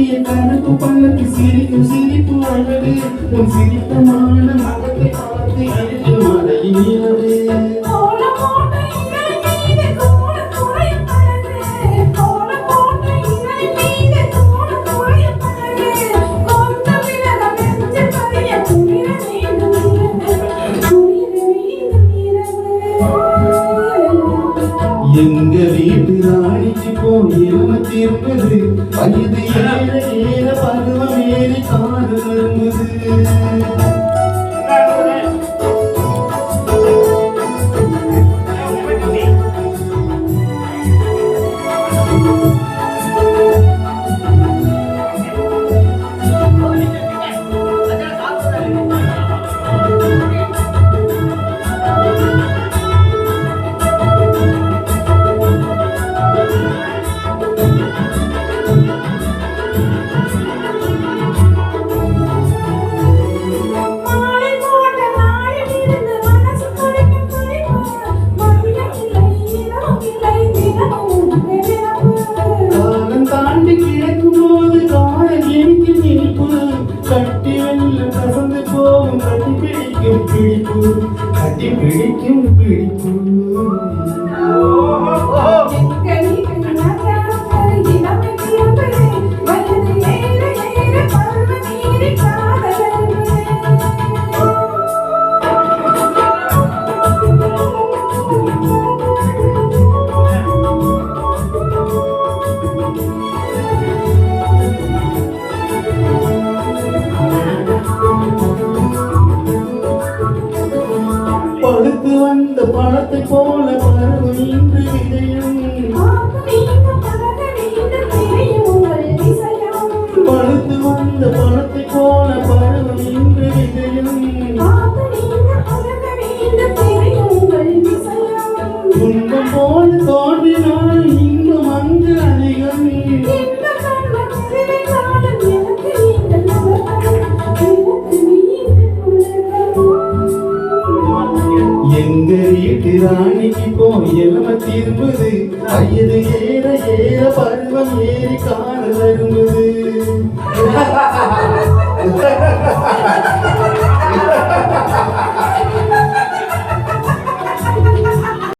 கட்டிய கணக்கு பண்ணக்கு சிரிக்கும் சிரிப்பு அழகு உன் சிரித்தமான மகத்தை பார்த்து அழுது மழையின் நிலவே எங்க வீட்டு ராணிக்கு போய் இளம தீர்ப்பது வயது ஏற ஏற பருவம் ஏறி காது வருவது கட்டி வெள்ள கசந்து போகும் கட்டி பிடிக்கும் பிடிப்பு கட்டி பிடிக்கும் பிடிப்பு படுத்து வந்த பழத்தை போல பருவம் இன்று விதையும் படுத்து வந்த பழத்தை போல பருவம் இன்று விதையும் துன்பம் போல தோன்றினால் இன்பம் அங்கு அதிகம் எங்க வீட்டு ராணிக்கு போய் இளம திரும்புது வயது ஏற ஏற பருவம் ஏறி காண வரும்புது